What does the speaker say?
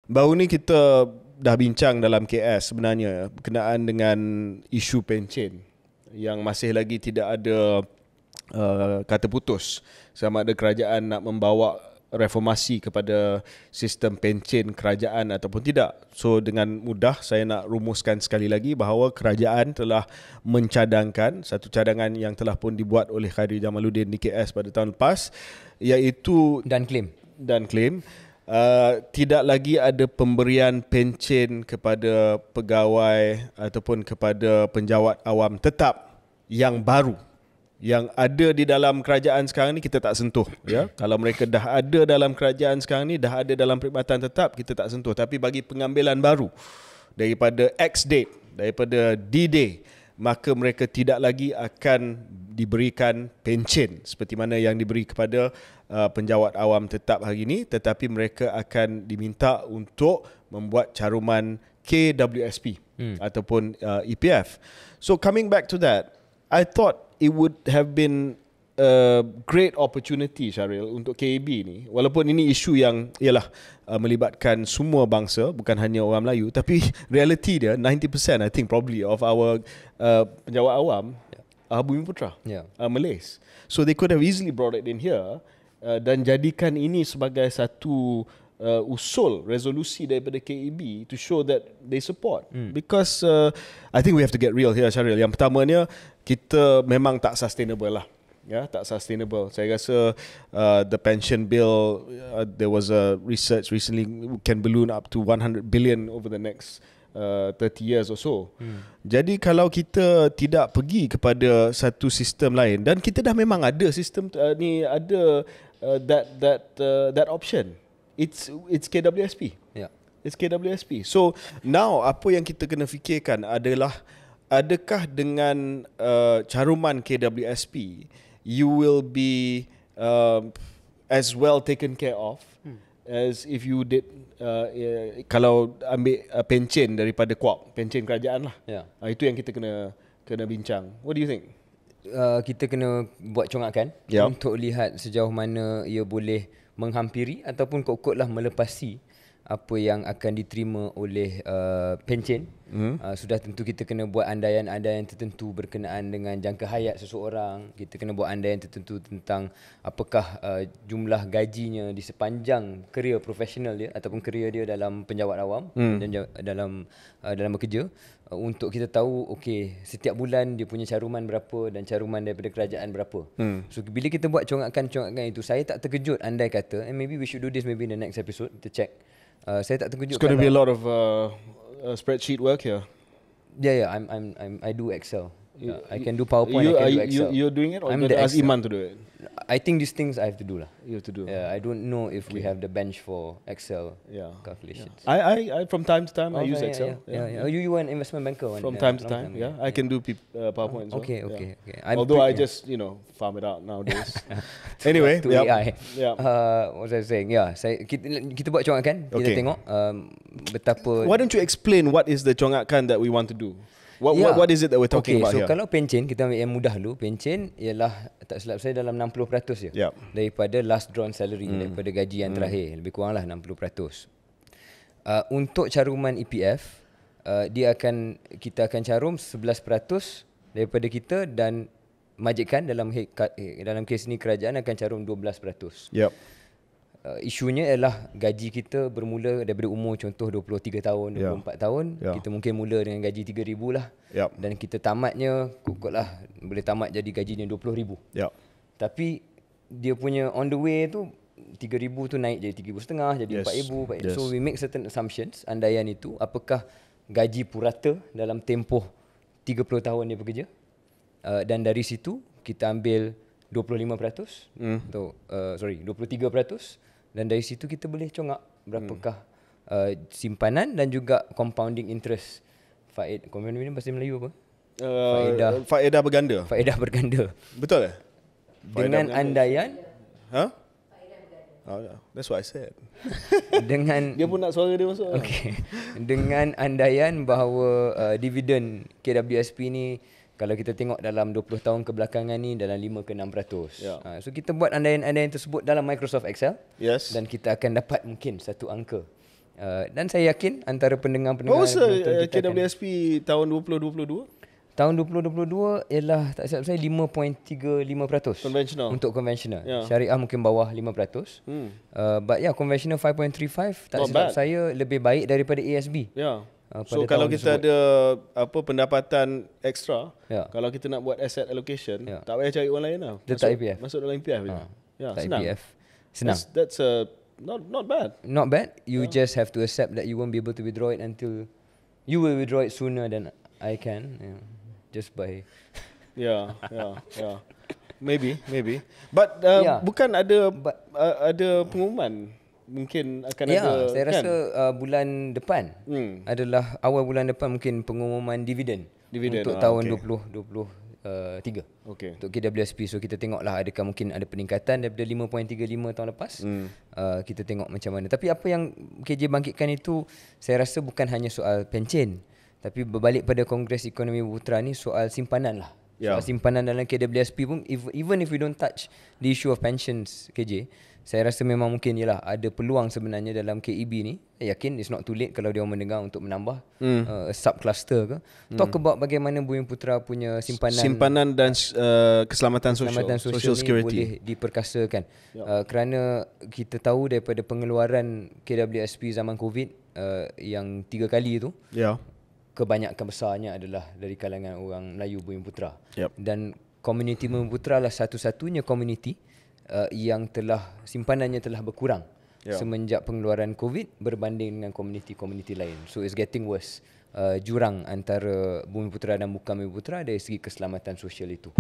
Baru ni kita dah bincang dalam KS sebenarnya berkenaan dengan isu pencen yang masih lagi tidak ada kata putus sama ada kerajaan nak membawa reformasi kepada sistem pencen kerajaan ataupun tidak. So dengan mudah saya nak rumuskan sekali lagi bahawa kerajaan telah mencadangkan satu cadangan yang telah pun dibuat oleh Khairi Jamaluddin di KS pada tahun lepas, iaitu dan claim tidak lagi ada pemberian pencen kepada pegawai ataupun kepada penjawat awam tetap yang baru yang ada di dalam kerajaan sekarang ni kita tak sentuh, ya. Kalau mereka dah ada dalam kerajaan sekarang ni, dah ada dalam perkhidmatan tetap, kita tak sentuh. Tapi bagi pengambilan baru daripada X date, daripada D-Day, maka mereka tidak lagi akan diberikan pencen seperti mana yang diberi kepada penjawat awam tetap hari ini, tetapi mereka akan diminta untuk membuat caruman KWSP ataupun EPF. So coming back to that, I thought it would have been a great opportunity, Syaril, untuk KAB ni. Walaupun ini isu yang ialah melibatkan semua bangsa, bukan hanya orang Melayu, tapi reality dia 90% I think probably of our penjawat awam Bumi Putra, Malays. So they could have easily brought it in here dan jadikan ini sebagai satu usul resolusi daripada KAB to show that they support. Because I think we have to get real here, Syaril. Yang pertamanya, kita memang tak sustainable lah. Ya, tak sustainable. Saya rasa the pension bill, there was a research recently, can balloon up to 100 billion over the next 30 years or so. Jadi kalau kita tidak pergi kepada satu sistem lain, dan kita dah memang ada sistem ni, ada that option. It's KWSP. Yeah. It's KWSP. So now apa yang kita kena fikirkan adalah, adakah dengan caruman KWSP you will be as well taken care of as if you did kalau ambil pencen daripada KWAP, pencen kerajaan lah. Itu yang kita kena bincang. What do you think? Kita kena buat congakan untuk lihat sejauh mana ia boleh menghampiri ataupun kot-kotlah melepasi apa yang akan diterima oleh pencen. Sudah tentu kita kena buat andaian-andaian tertentu berkenaan dengan jangka hayat seseorang. Kita kena buat andaian tertentu tentang apakah jumlah gajinya di sepanjang kerjaya profesional dia ataupun kerjaya dia dalam penjawat awam dan dalam bekerja, untuk kita tahu okey, setiap bulan dia punya caruman berapa dan caruman daripada kerajaan berapa. So bila kita buat congakan itu, saya tak terkejut andai kata, and maybe we should do this maybe in the next episode to check. Saya tak terkejut. It's going to be a lot of spreadsheet work here. Yeah, I do Excel. I can do PowerPoint. I can do Excel. You're doing it, or I'm you the ask Excel. Iman to do it? I think these things I have to do lah. You have to do. Yeah, I don't know if we have the bench for Excel calculations. I from time to time I use Excel. Yeah. You are an investment banker. From time to time, I can do PowerPoint as well. Okay. Although I just farm it out nowadays. Anyway, to AI. What was I saying? Kita buat congakan. Kita tengok betapa. Why don't you explain what is the congakan that we want to do? What is it that we're talking about here? So kalau pencen, kita ambil yang mudah dulu. Pencen ialah, tak silap saya, dalam 60% je daripada last drawn salary, daripada gaji yang terakhir. Lebih kuranglah 60%. Untuk caruman EPF, kita akan carum 11% daripada kita, dan majikan dalam kes ni kerajaan akan carum 12%. Isunya ialah gaji kita bermula daripada umur contoh 23 tahun, 24 tahun. Kita mungkin mula dengan gaji 3,000 lah. Dan kita tamatnya, kokotlah boleh tamat jadi gajinya 20,000. Tapi dia punya on the way tu 3,000 tu naik jadi 3,500, jadi 4,000. So we make certain assumptions, andaian itu, apakah gaji purata dalam tempoh 30 tahun dia bekerja. Dan dari situ kita ambil 25% atau 23%, dan dari situ kita boleh congak berapakah simpanan dan juga compounding interest. Compounding ini bahasa Melayu apa? Faedah berganda. Faedah berganda. Betul ke? Dengan andaian that's what I said. Dengan dia pun nak suara dia masuk. Dengan andaian bahawa dividen KWSP ni, kalau kita tengok dalam 20 tahun kebelakangan ni, dalam 5 ke 6%. So kita buat andaian-andaian tersebut dalam Microsoft Excel. Dan kita akan dapat mungkin satu angka Dan saya yakin antara pendengar-pendengar Berapa besar KWSP tahun 2022? Tahun 2022 ialah tak silap saya 5.35% Conventional. untuk conventional. Syariah mungkin bawah 5%. But conventional 5.35 tak silap saya lebih baik daripada ASB. So kalau kita ada pendapatan ekstra, kalau kita nak buat asset allocation, tak payah cari orang lain lah. Letak EPF. Masuk dalam EPF je. Senang. EPF. Senang. That's not bad. Not bad. You just have to accept that you won't be able to withdraw it until you will withdraw it sooner than I can. Just by maybe. But bukan ada pengumuman mungkin akan ada. Saya rasa bulan depan adalah awal bulan depan mungkin pengumuman dividen untuk tahun 2023 untuk KWSP. So kita tengoklah adakah mungkin ada peningkatan daripada 5.35 tahun lepas. Kita tengok macam mana. Tapi apa yang KJ bangkitkan itu saya rasa bukan hanya soal pencen, tapi berbalik pada Kongres Ekonomi Berputera ni soal simpanan lah. Soal simpanan dalam KWSP pun, even if we don't touch the issue of pensions KJ, saya rasa memang mungkin ada peluang sebenarnya dalam KEB ni. Saya yakin it's not too late kalau dia orang mendengar untuk menambah sub-cluster ke. Talk about bagaimana Bumiputera punya simpanan dan keselamatan social security boleh diperkasakan. Kerana kita tahu daripada pengeluaran KWSP zaman COVID yang 3 kali itu, kebanyakan besarnya adalah dari kalangan orang Melayu Bumiputera. Dan komuniti Bumiputera lah satu-satunya komuniti yang simpanannya telah berkurang semenjak pengeluaran COVID berbanding dengan komuniti-komuniti lain. So it's getting worse. Jurang antara Bumiputera dan bukan Bumiputera dari segi keselamatan sosial itu.